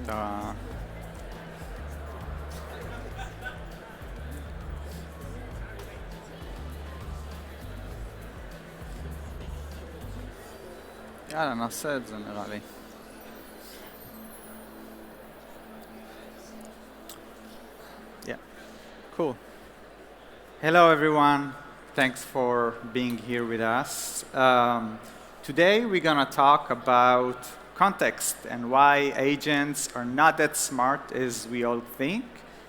Da. Ja, נעשה את זה נראה לי. Yeah, cool. Hello everyone. Thanks for being here with us. Today we're going to talk about context and why agents are not that smart as we all think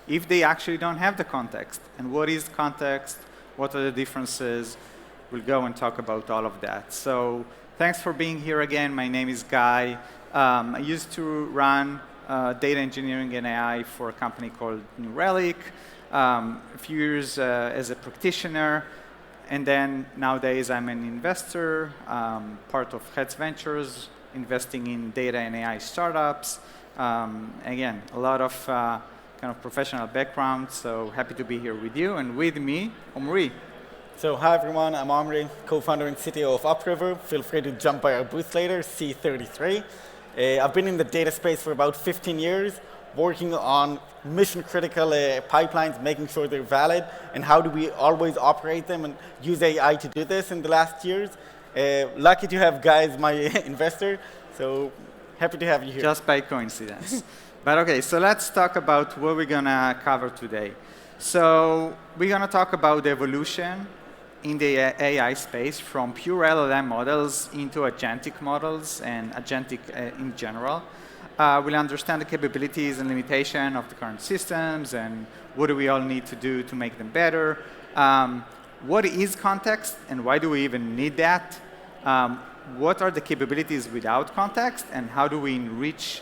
if they actually don't have the context. And what is context? What are the differences? We'll go and talk about all of that. So thanks for being here again. My name is Guy. I used to run data engineering and AI for a company called New Relic. A few years as a practitioner. And then nowadays I'm an investor, part of Heads Ventures, investing in data and AI startups. Again, a lot of kind of professional background, so happy to be here with you. And with me, Omri. So hi everyone, I'm Omri, co-founder and CTO of Upriver. Feel free to jump by our booth later, C33. I've been in the data space for about 15 years, working on mission-critical pipelines, making sure they're valid, and how do we always operate them and use AI to do this in the last years. Lucky to have Guy as my investor, so happy to have you here. Just by coincidence. But okay, so let's talk about what we're going to cover today. So we're going to talk about the evolution in the AI space from pure LLM models into agentic models and agentic in general. We'll understand the capabilities and limitation of the current systems and what do we all need to do to make them better. What is context and why do we even need that? What are the capabilities without context and how do we enrich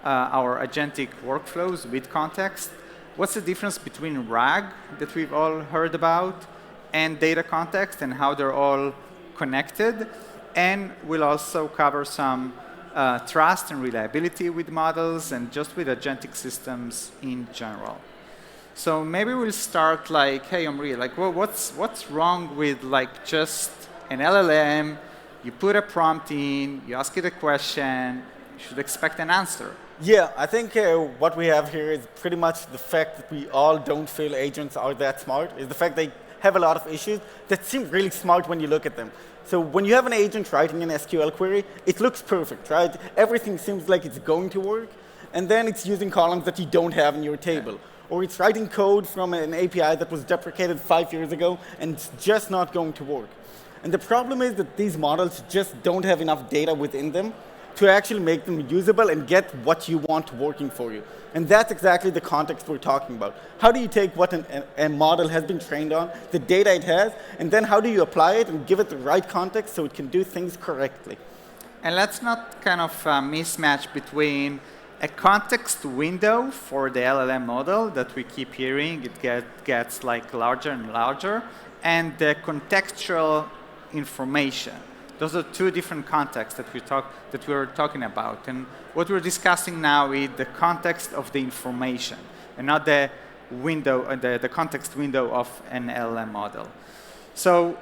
our agentic workflows with context? What's the difference between RAG that we've all heard about and data context and how they're all connected? And we'll also cover some trust and reliability with models and just with agentic systems in general. So maybe we'll start like, hey, Omri, like, well, what's wrong with like just an LLM? You put a prompt in, you ask it a question, you should expect an answer. Yeah, I think what we have here is pretty much the fact that we all don't feel agents are that smart, is the fact they have a lot of issues that seem really smart when you look at them. So when you have an agent writing an SQL query, it looks perfect, right? Everything seems like it's going to work, and then it's using columns that you don't have in your table. Or it's writing code from an API that was deprecated 5 years ago, and it's just not going to work. And the problem is that these models just don't have enough data within them to actually make them usable and get what you want working for you. And that's exactly the context we're talking about. How do you take what a model has been trained on, the data it has, and then how do you apply it and give it the right context so it can do things correctly? And let's not kind of mismatch between a context window for the LLM model that we keep hearing, it gets like larger and larger, and the contextual information. Those are two different contexts that we're talking about. And what we're discussing now is the context of the information and not the window, the context window of an LLM model. So,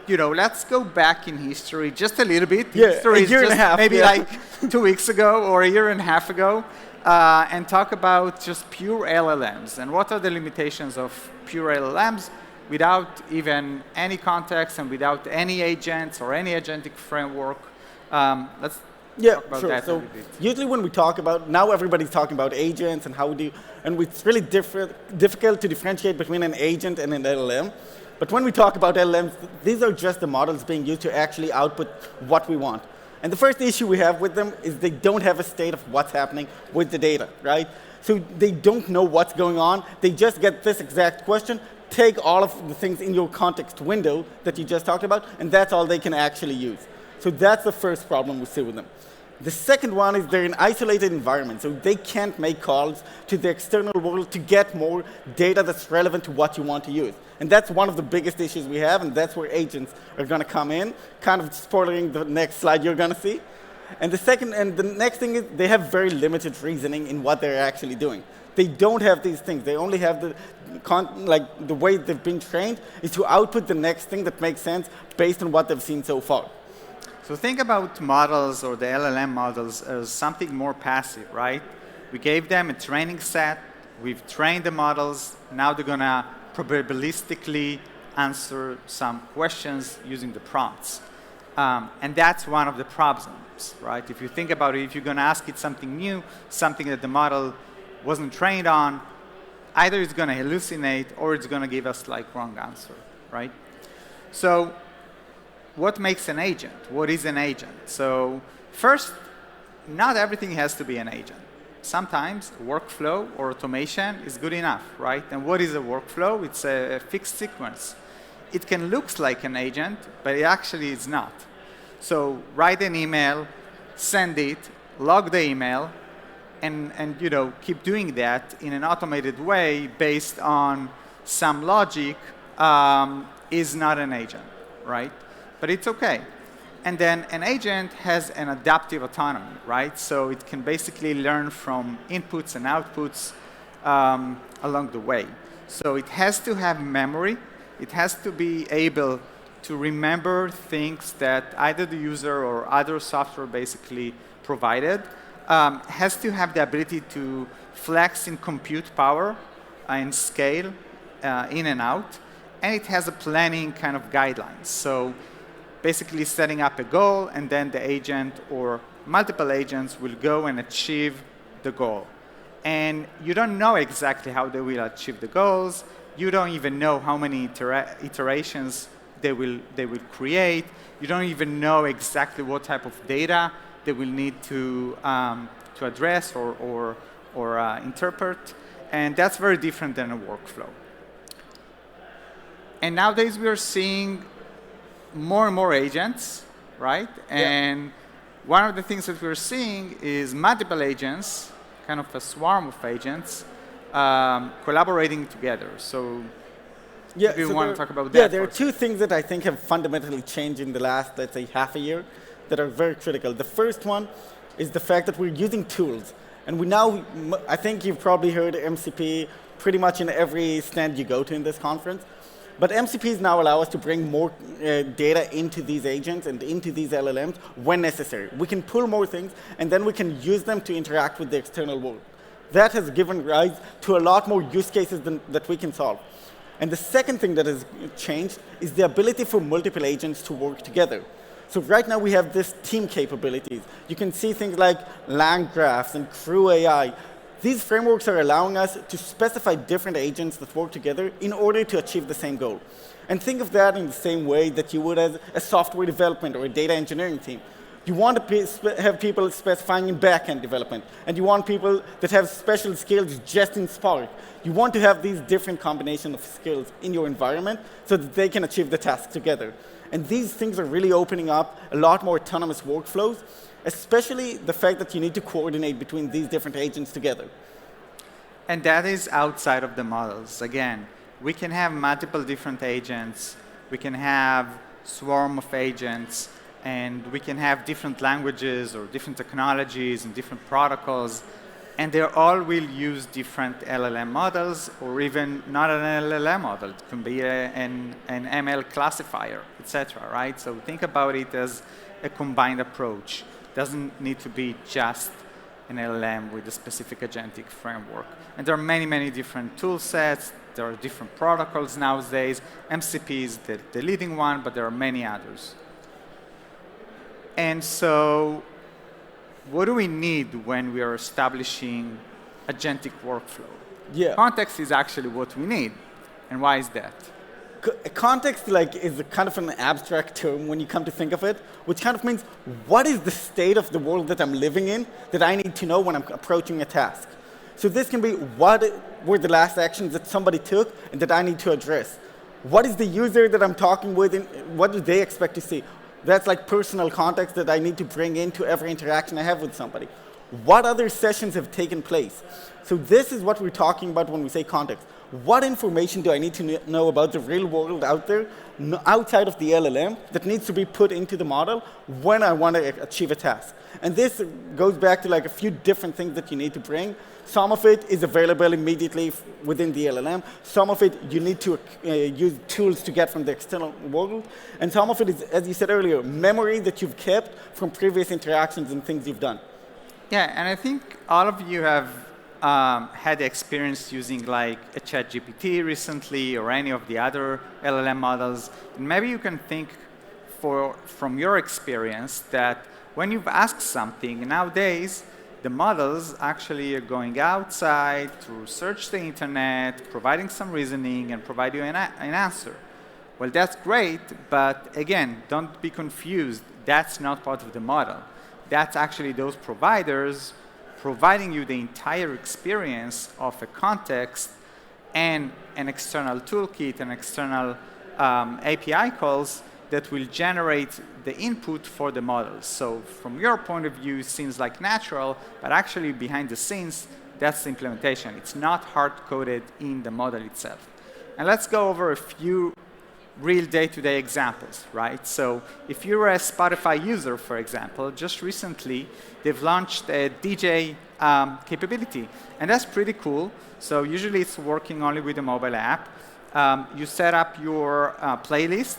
let's go back in history just a little bit. Yeah, history a year and a half. Maybe like 2 weeks ago or a year and a half ago, and talk about just pure LLMs and what are the limitations of pure LLMs without even any context and without any agents or any agentic framework. Let's talk about that a little bit. Usually when we talk about, now everybody's talking about agents and and it's really difficult to differentiate between an agent and an LLM. But when we talk about LLMs, these are just the models being used to actually output what we want. And the first issue we have with them is they don't have a state of what's happening with the data, right? So they don't know what's going on. They just get this exact question, take all of the things in your context window that you just talked about, and that's all they can actually use. So that's the first problem we see with them. The second one is they're in isolated environment, so they can't make calls to the external world to get more data that's relevant to what you want to use. And that's one of the biggest issues we have, and that's where agents are going to come in, kind of spoiling the next slide you're going to see. And the next thing is they have very limited reasoning in what they're actually doing. They don't have these things. They only have the way they've been trained is to output the next thing that makes sense based on what they've seen so far. So think about models or the LLM models as something more passive, right? We gave them a training set. We've trained the models. Now they're going to probabilistically answer some questions using the prompts. And that's one of the problems, right? If you think about it, if you're going to ask it something new, something that the model wasn't trained on, either it's going to hallucinate or it's going to give us like wrong answer. right? So what makes an agent? What is an agent? So first, not everything has to be an agent. Sometimes workflow or automation is good enough, right? And what is a workflow? It's a fixed sequence. It can look like an agent, but it actually is not. So write an email, send it, log the email, and keep doing that in an automated way based on some logic is not an agent, right? But it's okay. And then an agent has an adaptive autonomy, right? So it can basically learn from inputs and outputs along the way. So it has to have memory. It has to be able to remember things that either the user or other software basically provided. Has to have the ability to flex in compute power and scale in and out. And it has a planning kind of guidelines. So basically setting up a goal, and then the agent or multiple agents will go and achieve the goal. And you don't know exactly how they will achieve the goals. You don't even know how many iterations they will create. You don't even know exactly what type of data they will need to address or interpret. And that's very different than a workflow. And nowadays we are seeing more and more agents, right? And one of the things that we're seeing is multiple agents, kind of a swarm of agents, collaborating together. So if you want to talk about that. Yeah, there are two things that I think have fundamentally changed in the last, let's say, half a year that are very critical. The first one is the fact that we're using tools. And we now, I think you've probably heard MCP pretty much in every stand you go to in this conference. But MCPs now allow us to bring more data into these agents and into these LLMs when necessary. We can pull more things, and then we can use them to interact with the external world. That has given rise to a lot more use cases that we can solve. And the second thing that has changed is the ability for multiple agents to work together. So right now we have this team capabilities. You can see things like land graphs and crew AI. These frameworks are allowing us to specify different agents that work together in order to achieve the same goal. And think of that in the same way that you would as a software development or a data engineering team. You want to have people specifying in back-end development, and you want people that have special skills just in Spark. You want to have these different combinations of skills in your environment so that they can achieve the task together. And these things are really opening up a lot more autonomous workflows, especially the fact that you need to coordinate between these different agents together. And that is outside of the models. Again, we can have multiple different agents. We can have swarm of agents. And we can have different languages or different technologies and different protocols. And they all will use different LLM models, or even not an LLM model. It can be an ML classifier, etc. Right? So think about it as a combined approach. It doesn't need to be just an LLM with a specific agentic framework. And there are many, many different tool sets. There are different protocols nowadays. MCP is the leading one, but there are many others. And so what do we need when we are establishing agentic workflow? Yeah. Context is actually what we need. And why is that? Context is a kind of an abstract term when you come to think of it, which kind of means what is the state of the world that I'm living in that I need to know when I'm approaching a task. So this can be what were the last actions that somebody took and that I need to address. What is the user that I'm talking with and what do they expect to see? That's like personal context that I need to bring into every interaction I have with somebody. What other sessions have taken place? So this is what we're talking about when we say context. What information do I need to know about the real world out there, outside of the LLM, that needs to be put into the model when I want to achieve a task? And this goes back to a few different things that you need to bring. Some of it is available immediately within the LLM. Some of it you need to use tools to get from the external world. And some of it is, as you said earlier, memory that you've kept from previous interactions and things you've done. Yeah, and I think all of you have had experience using a ChatGPT recently or any of the other LLM models. And maybe you can think from your experience that when you've asked something, nowadays, the models actually are going outside to search the internet, providing some reasoning, and provide you an answer. Well, that's great, but again, don't be confused. That's not part of the model. That's actually those providers providing you the entire experience of a context and an external toolkit and external API calls that will generate the input for the models. So from your point of view, it seems like natural, but actually behind the scenes, that's the implementation. It's not hard-coded in the model itself. And let's go over a few real day-to-day examples, right? So if you're a Spotify user, for example, just recently, they've launched a DJ capability. And that's pretty cool. So usually it's working only with a mobile app. You set up your playlist,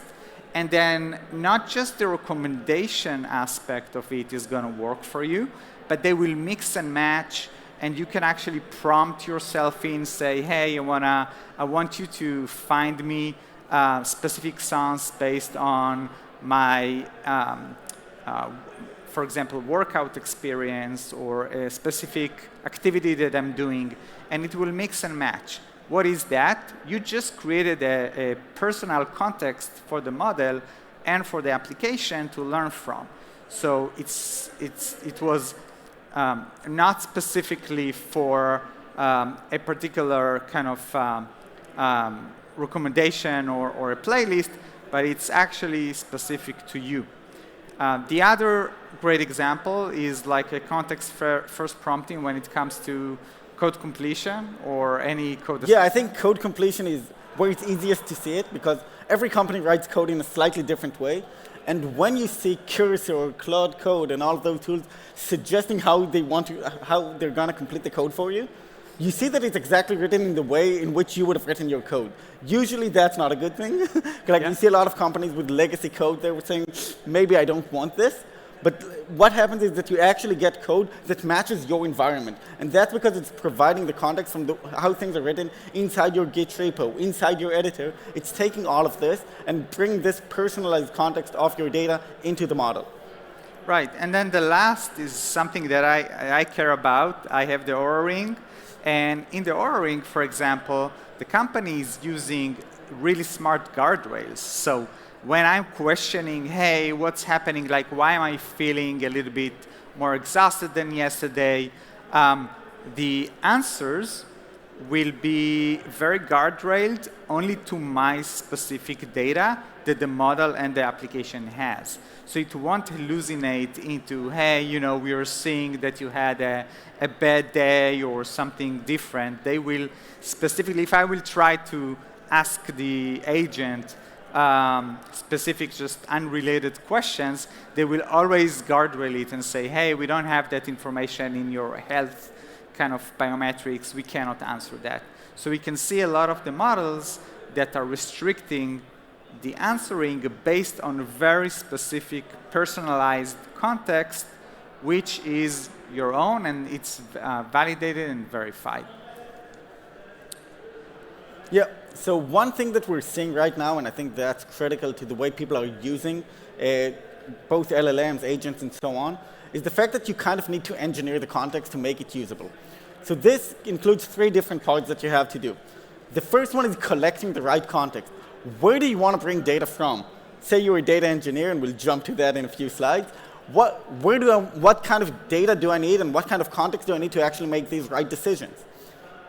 and then not just the recommendation aspect of it is going to work for you, but they will mix and match, and you can actually prompt yourself in, say, hey, I want you to find me specific songs based on my, for example, workout experience or a specific activity that I'm doing, and it will mix and match. What is that? You just created a personal context for the model and for the application to learn from. So it was not specifically for a particular kind of recommendation or a playlist, but it's actually specific to you. The other great example is like a context-first prompting when it comes to code completion or any code assistant. Yeah, I think code completion is where it's easiest to see it because every company writes code in a slightly different way. And when you see Cursor or Claude Code and all of those tools suggesting how they're going to complete the code for you, you see that it's exactly written in the way in which you would have written your code. Usually that's not a good thing. You see a lot of companies with legacy code, they were saying, maybe I don't want this. But what happens is that you actually get code that matches your environment. And that's because it's providing the context from how things are written inside your Git repo, inside your editor. It's taking all of this and bringing this personalized context of your data into the model. Right, and then the last is something that I care about. I have the Aura Ring. And in the Aura Ring, for example, the company is using really smart guardrails. So when I'm questioning, hey, what's happening? Like, why am I feeling a little bit more exhausted than yesterday? The answers will be very guardrailed only to my specific data that the model and the application has. So it won't hallucinate into, hey, we are seeing that you had a bad day or something different. They will specifically, if I will try to ask the agent specific, just unrelated questions, they will always guardrail it and say, hey, we don't have that information in your health kind of biometrics. We cannot answer that. So we can see a lot of the models that are restricting the answering based on a very specific personalized context, which is your own, and it's validated and verified. Yeah, so one thing that we're seeing right now, and I think that's critical to the way people are using both LLMs, agents, and so on, is the fact that you kind of need to engineer the context to make it usable. So this includes 3 different parts that you have to do. The first one is collecting the right context. Where do you want to bring data from? Say you're a data engineer, and we'll jump to that in a few slides. What kind of data do I need, and what kind of context do I need to actually make these right decisions?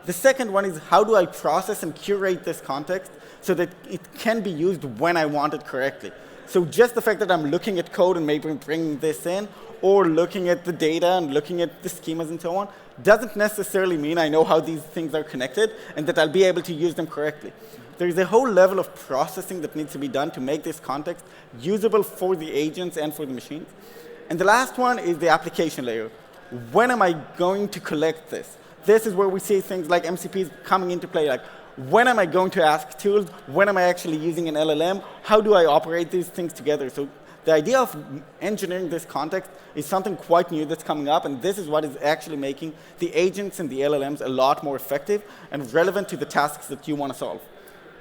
The second one is how do I process and curate this context so that it can be used when I want it correctly. So just the fact that I'm looking at code and maybe bringing this in, or looking at the data and looking at the schemas and so on, doesn't necessarily mean I know how these things are connected and that I'll be able to use them correctly. There's a whole level of processing that needs to be done to make this context usable for the agents and for the machines. And the last one is the application layer. When am I going to collect this? This is where we see things like MCPs coming into play, like when am I going to ask tools? When am I actually using an LLM? How do I operate these things together? So the idea of engineering this context is something quite new that's coming up, and this is what is actually making the agents and the LLMs a lot more effective and relevant to the tasks that you want to solve.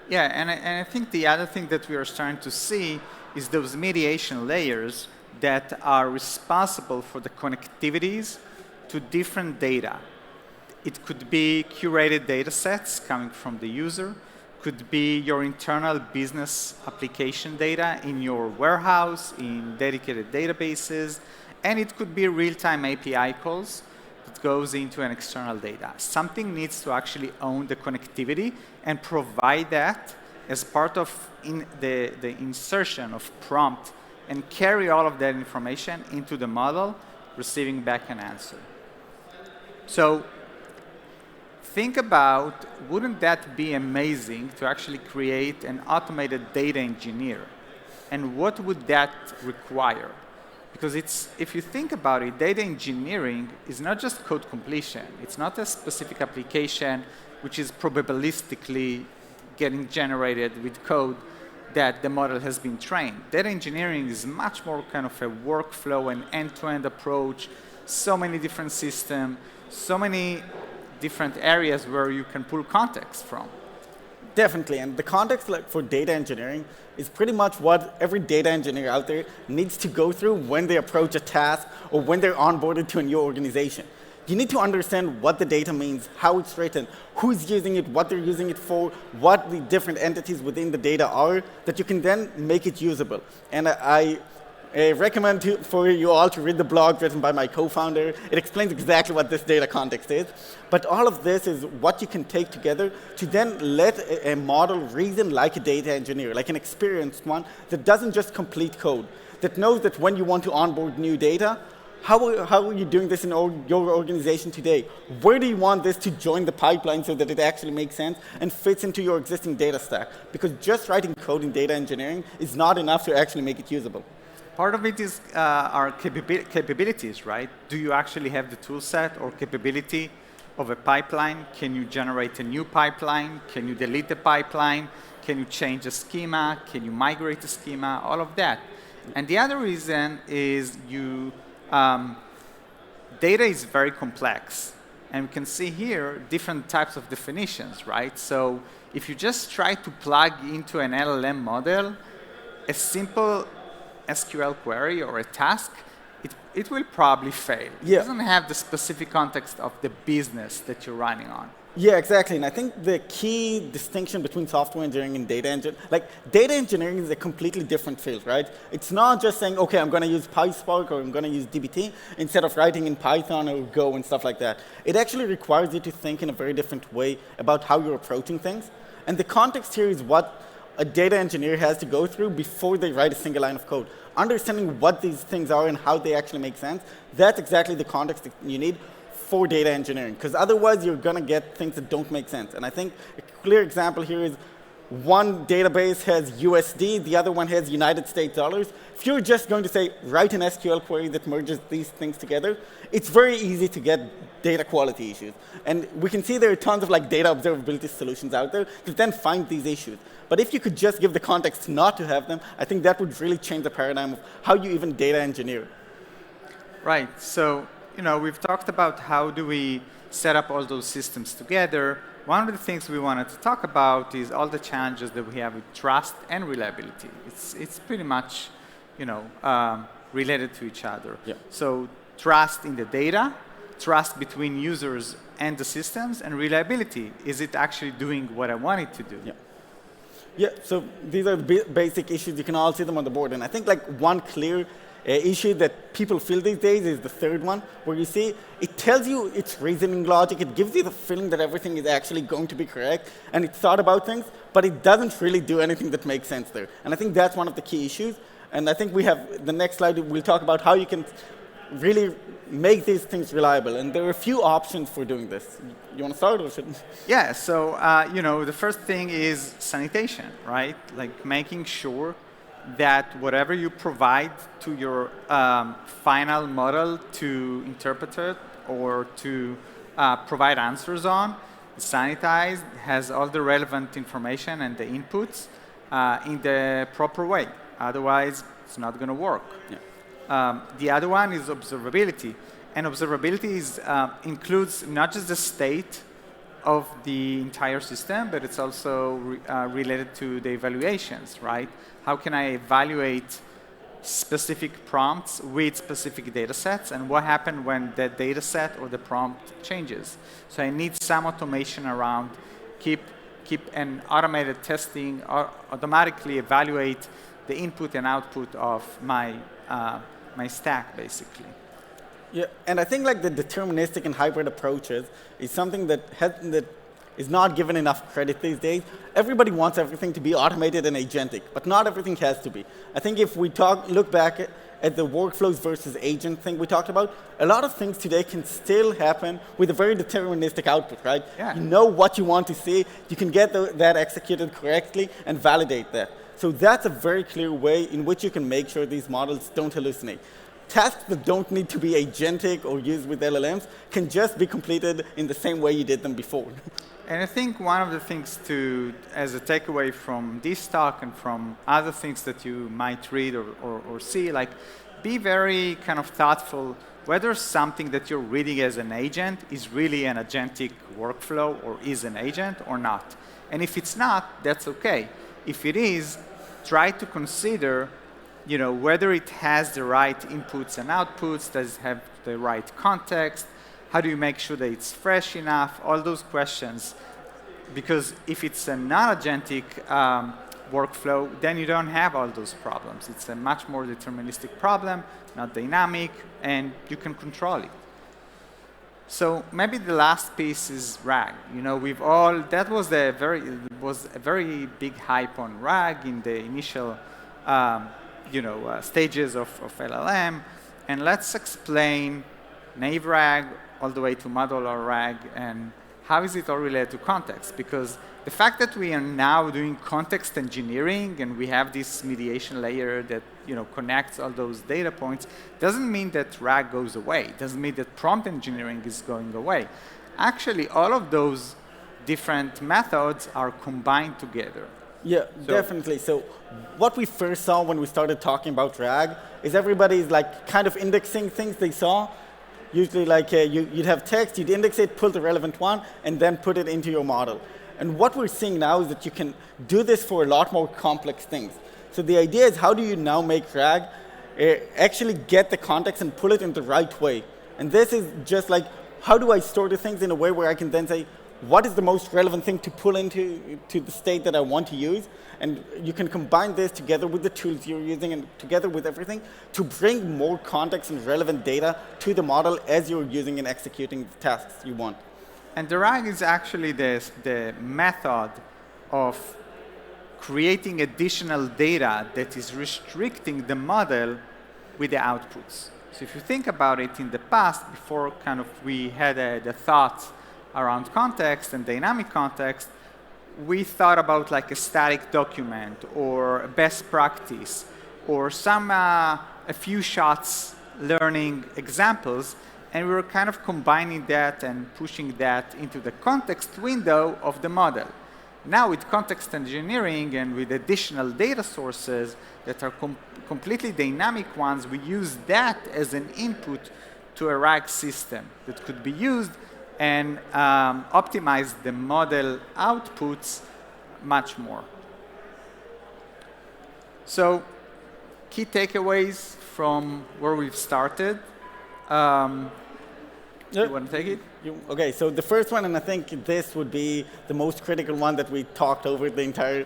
Yeah, and I think the other thing that we are starting to see is those mediation layers that are responsible for the connectivities to different data. It could be curated data sets coming from the user. could be your internal business application data in your warehouse, in dedicated databases, and it could be real-time API calls that goes into an external data. Something needs to actually own the connectivity and provide that as part of the insertion of prompt and carry all of that information into the model, receiving back an answer. So think about, wouldn't that be amazing to actually create an automated data engineer? And what would that require? Because if you think about it, data engineering is not just code completion. It's not a specific application which is probabilistically getting generated with code that the model has been trained. Data engineering is much more kind of a workflow and end-to-end approach, so many different systems, so many different areas where you can pull context from. Definitely, and the context for data engineering is pretty much what every data engineer out there needs to go through when they approach a task or when they're onboarded to a new organization. You need to understand what the data means, how it's written, who's using it, what they're using it for, what the different entities within the data are, that you can then make it usable. And I recommend for you all to read the blog written by my co-founder. It explains exactly what this data context is. But all of this is what you can take together to then let a model reason like a data engineer, like an experienced one that doesn't just complete code, that knows that when you want to onboard new data, how are you doing this in your organization today? Where do you want this to join the pipeline so that it actually makes sense and fits into your existing data stack? Because just writing code in data engineering is not enough to actually make it usable. Part of it is our capabilities, right? Do you actually have the tool set or capability of a pipeline? Can you generate a new pipeline? Can you delete the pipeline? Can you change a schema? Can you migrate the schema? All of that. And the other reason is data is very complex. And we can see here different types of definitions, right? So if you just try to plug into an LLM model a simple SQL query or a task, it will probably fail. Yeah. It doesn't have the specific context of the business that you're running on. Yeah, exactly. And I think the key distinction between software engineering and data engineering, data engineering is a completely different field, right? It's not just saying, okay, I'm going to use PySpark or I'm going to use dbt instead of writing in Python or Go and stuff like that. It actually requires you to think in a very different way about how you're approaching things. And the context here is what a data engineer has to go through before they write a single line of code. Understanding what these things are and how they actually make sense, that's exactly the context that you need for data engineering, because otherwise you're going to get things that don't make sense. And I think a clear example here is one database has USD, the other one has United States dollars. If you're just going to say, write an SQL query that merges these things together, it's very easy to get data quality issues. And we can see there are tons of data observability solutions out there that then find these issues. But if you could just give the context not to have them, I think that would really change the paradigm of how you even data engineer. Right. So, we've talked about how do we set up all those systems together. One of the things we wanted to talk about is all the challenges that we have with trust and reliability. It's pretty much, related to each other. Yeah. So trust in the data, trust between users and the systems, and reliability. Is it actually doing what I want it to do? Yeah. Yeah, so these are the basic issues. You can all see them on the board. And I think one clear issue that people feel these days is the third one, where you see it tells you its reasoning logic. It gives you the feeling that everything is actually going to be correct, and it thought about things, but it doesn't really do anything that makes sense there. And I think that's one of the key issues. And I think we have the next slide. We'll talk about how you can really make these things reliable. And there are a few options for doing this. You want to start or should? Yeah, so the first thing is sanitation, right? Making sure that whatever you provide to your final model to interpret it or to provide answers on is sanitized, has all the relevant information and the inputs in the proper way. Otherwise, it's not going to work. Yeah. The other one is observability. And observability includes not just the state of the entire system, but it's also related to the evaluations, right? How can I evaluate specific prompts with specific data sets, and what happens when that data set or the prompt changes? So I need some automation around keep keep an automated testing or automatically evaluate the input and output of my stack, basically. Yeah, and I think like the deterministic and hybrid approaches is something that is not given enough credit these days. Everybody wants everything to be automated and agentic, but not everything has to be. I think if we look back at the workflows versus agent thing we talked about, a lot of things today can still happen with a very deterministic output, right? Yeah. You know what you want to see, you can get that executed correctly and validate that. So that's a very clear way in which you can make sure these models don't hallucinate. Tasks that don't need to be agentic or used with LLMs can just be completed in the same way you did them before. And I think one of the things as a takeaway from this talk and from other things that you might read or see, like, be very kind of thoughtful whether something that you're reading as an agent is really an agentic workflow or is an agent or not. And if it's not, that's okay. If it is, try to consider whether it has the right inputs and outputs, does it have the right context, how do you make sure that it's fresh enough, all those questions. Because if it's a non-agentic workflow, then you don't have all those problems. It's a much more deterministic problem, not dynamic, and you can control it. So maybe the last piece is RAG. That was a very big hype on RAG in the initial stages of LLM, and let's explain naive RAG all the way to modular RAG, and how is it all related to context? Because the fact that we are now doing context engineering and we have this mediation layer that connects all those data points doesn't mean that RAG goes away. It doesn't mean that prompt engineering is going away. Actually, all of those different methods are combined together. Yeah, definitely. So what we first saw when we started talking about RAG is everybody's like kind of indexing things they saw. Usually like you'd have text, you'd index it, pull the relevant one, and then put it into your model. And what we're seeing now is that you can do this for a lot more complex things. So the idea is, how do you now make RAG actually get the context and pull it in the right way? And this is just like, how do I store the things in a way where I can then say, what is the most relevant thing to pull into the state that I want to use? And you can combine this together with the tools you're using and together with everything to bring more context and relevant data to the model as you're using and executing the tasks you want. And the RAG is actually the method of creating additional data that is restricting the model with the outputs. So if you think about it, in the past, before kind of we had the thoughts around context and dynamic context, we thought about like a static document or a best practice or a few shots learning examples, and we were kind of combining that and pushing that into the context window of the model. Now with context engineering and with additional data sources that are completely dynamic ones, we use that as an input to a RAG system that could be used and optimize the model outputs much more. So key takeaways from where we've started. You want to take it? Okay, so the first one, and I think this would be the most critical one that we talked over the entire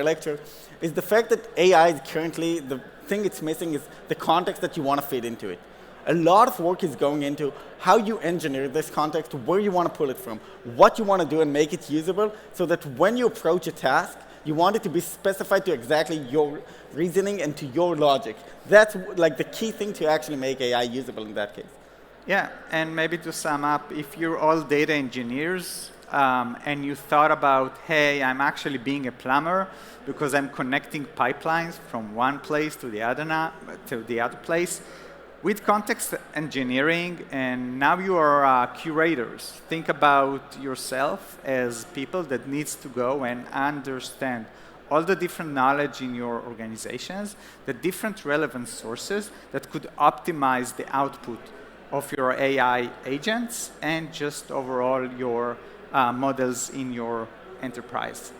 lecture, is the fact that AI is currently, the thing it's missing is the context that you want to fit into it. A lot of work is going into how you engineer this context, where you want to pull it from, what you want to do and make it usable, so that when you approach a task, you want it to be specified to exactly your reasoning and to your logic. That's like the key thing to actually make AI usable in that case. Yeah, and maybe to sum up, if you're all data engineers and you thought about, hey, I'm actually being a plumber because I'm connecting pipelines from one place to the other place, with context engineering, and now you are curators. Think about yourself as people that needs to go and understand all the different knowledge in your organizations, the different relevant sources that could optimize the output of your AI agents and just overall your models in your enterprise.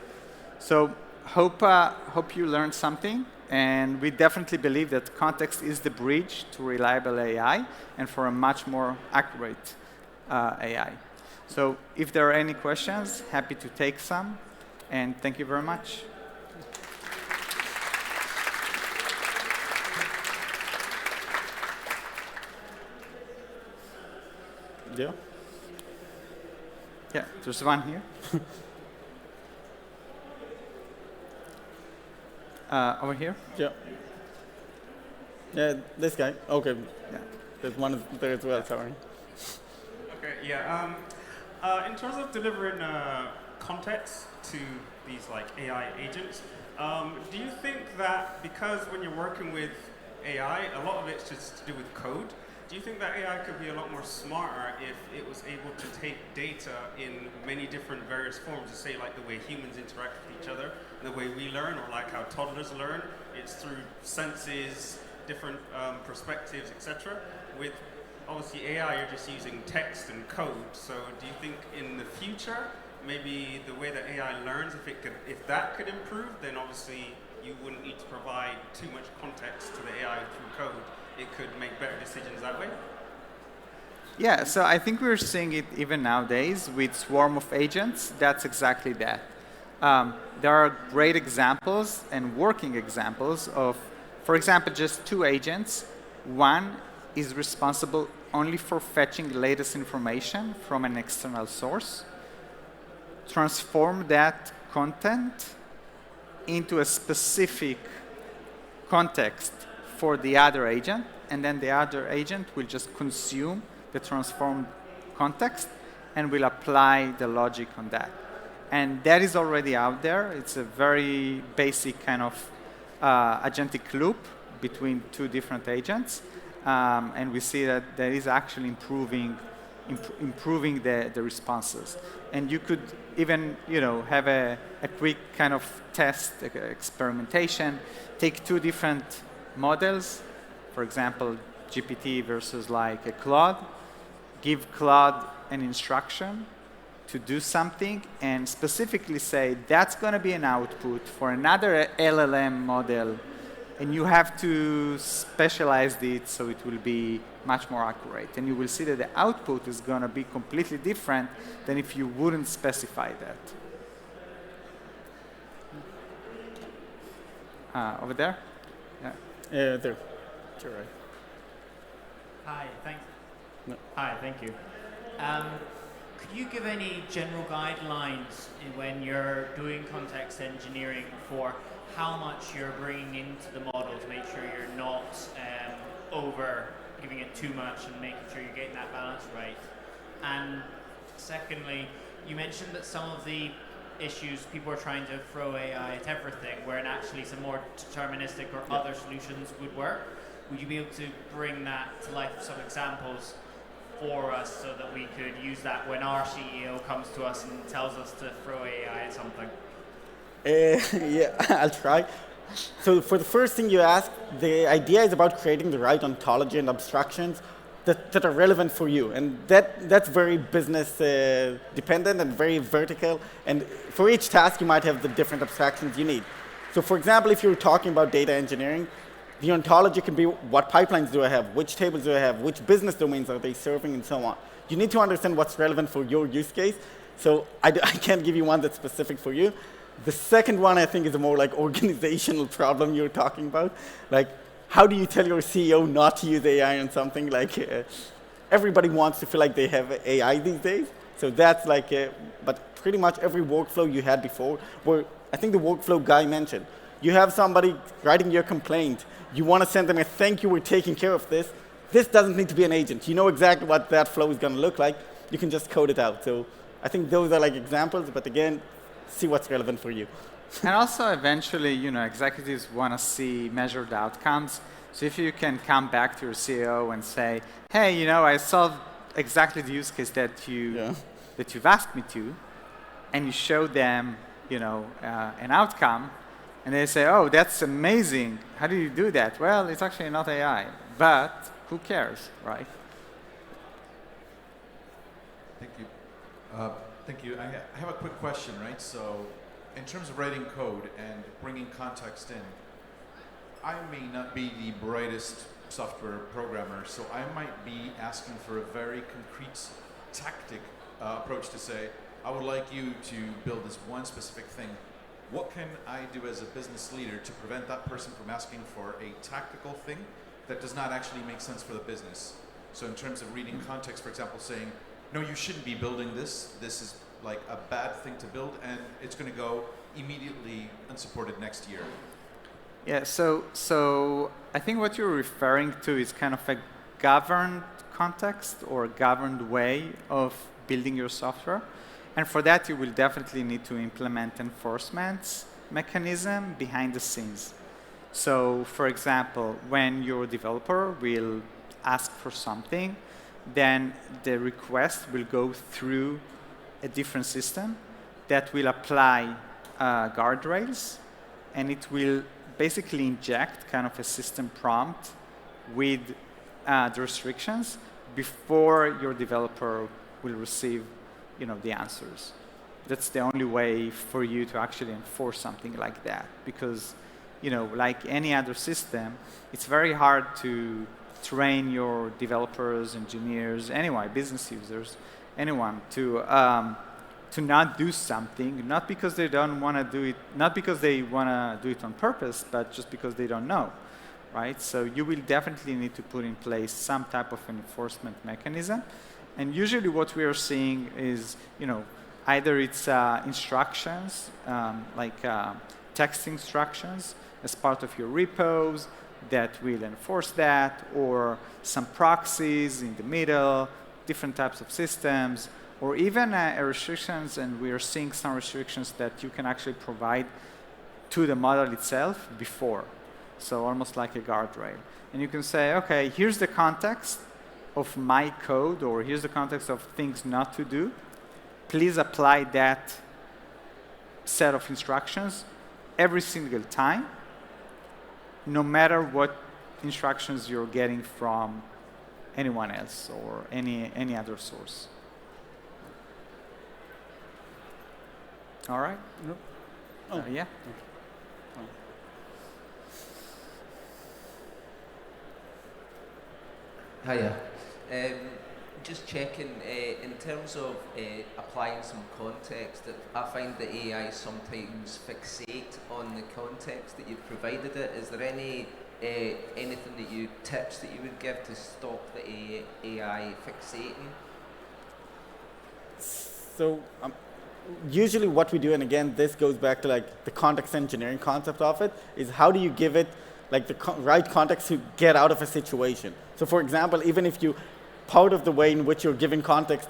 So hope you learned something, and we definitely believe that context is the bridge to reliable AI and for a much more accurate AI. So if there are any questions, happy to take some. And thank you very much. Yeah. Yeah, there's one here. Over here. Yeah. Yeah, this guy. Okay. Yeah. There's one there as well, sorry. Okay, yeah. In terms of delivering context to these like AI agents, do you think that because when you're working with AI, a lot of it's just to do with code, do you think that AI could be a lot more smarter if it was able to take data in many different various forms, to say like the way humans interact with each other, the way we learn, or like how toddlers learn, it's through senses, different perspectives, etc. With obviously AI, you're just using text and code. So do you think in the future, maybe the way that AI learns, if that could improve, then obviously you wouldn't need to provide too much context to the AI through code. It could make better decisions that way? Yeah, so I think we're seeing it even nowadays with swarm of agents. That's exactly that. There are great examples and working examples of, for example, just two agents. One is responsible only for fetching latest information from an external source, transform that content into a specific context for the other agent, and then the other agent will just consume the transformed context and will apply the logic on that. And that is already out there. It's a very basic kind of agentic loop between two different agents. And we see that that is actually improving the responses. And you could even have a quick kind of test, experimentation, take two different models, for example, GPT versus like a Claude, give Claude an instruction to do something and specifically say that's going to be an output for another LLM model, and you have to specialize it so it will be much more accurate. And you will see that the output is going to be completely different than if you wouldn't specify that. Over there? Yeah. There. Sure, right. Hi, thanks. No. Hi, thank you. Could you give any general guidelines when you're doing context engineering for how much you're bringing into the model to make sure you're not over giving it too much and making sure you're getting that balance right? And secondly, you mentioned that some of the issues people are trying to throw AI at everything, where actually some more deterministic or other solutions would work. Would you be able to bring that to life with some examples for us so that we could use that when our CEO comes to us and tells us to throw AI at something? Yeah, I'll try. So for the first thing you asked, the idea is about creating the right ontology and abstractions that are relevant for you. And that's very business dependent and very vertical. And for each task, you might have the different abstractions you need. So for example, if you're talking about data engineering, the ontology can be what pipelines do I have, which tables do I have, which business domains are they serving, and so on. You need to understand what's relevant for your use case. So I can't give you one that's specific for you. The second one, I think, is a more like organizational problem you're talking about. Like, how do you tell your CEO not to use AI on something? Like, everybody wants to feel like they have AI these days. So that's like, but pretty much every workflow you had before, where I think the workflow guy mentioned, you have somebody writing your complaint. You want to send them a thank you, we're taking care of this. This doesn't need to be an agent. You know exactly what that flow is going to look like. You can just code it out. So I think those are like examples, but again, see what's relevant for you. And also, eventually, executives want to see measured outcomes. So if you can come back to your CEO and say, hey, I solved exactly the use case that you've asked me to, and you show them, an outcome, and they say, oh, that's amazing. How do you do that? Well, it's actually not AI, but who cares, right? Thank you. Thank you. I have a quick question, right? So in terms of writing code and bringing context in, I may not be the brightest software programmer, so I might be asking for a very concrete tactic approach to say, I would like you to build this one specific thing. What can I do as a business leader to prevent that person from asking for a tactical thing that does not actually make sense for the business? So in terms of reading context, for example, saying, no, you shouldn't be building this. This is like a bad thing to build, and it's going to go immediately unsupported next year. Yeah, so I think what you're referring to is kind of a governed context or a governed way of building your software. And for that, you will definitely need to implement enforcement mechanism behind the scenes. So, for example, when your developer will ask for something, then the request will go through a different system that will apply guardrails, and it will basically inject kind of a system prompt with the restrictions before your developer will receive the answers. That's the only way for you to actually enforce something like that, because like any other system, it's very hard to train your developers, engineers, anyone, business users, anyone to not do something, not because they don't want to do it, not because they want to do it on purpose, but just because they don't know, right? So you will definitely need to put in place some type of enforcement mechanism. And usually what we are seeing is, either it's instructions, like text instructions as part of your repos that will enforce that, or some proxies in the middle, different types of systems, or even restrictions, and we are seeing some restrictions that you can actually provide to the model itself before. So almost like a guardrail. And you can say, okay, here's the context of my code, or here's the context of things not to do. Please apply that set of instructions every single time, no matter what instructions you're getting from anyone else or any other source. All right? Yep. Oh. Yeah? Hiya. Just checking, in terms of applying some context, I find that AI sometimes fixate on the context that you've provided it. Is there anything tips that you would give to stop the AI fixating? So usually what we do, and again, this goes back to like the context engineering concept of it, is how do you give it like the right context to get out of a situation. So for example, even if part of the way in which you're giving context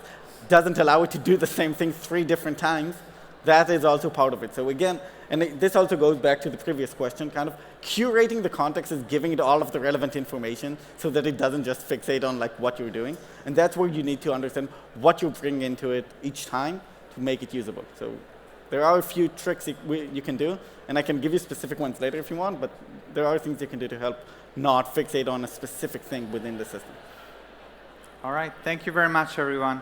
doesn't allow it to do the same thing 3 different times, that is also part of it. So again, and this also goes back to the previous question, kind of curating the context is giving it all of the relevant information so that it doesn't just fixate on like what you're doing. And that's where you need to understand what you bring into it each time to make it usable. So there are a few tricks you can do, and I can give you specific ones later if you want, but there are things you can do to help not fixate on a specific thing within the system. All right. Thank you very much, everyone.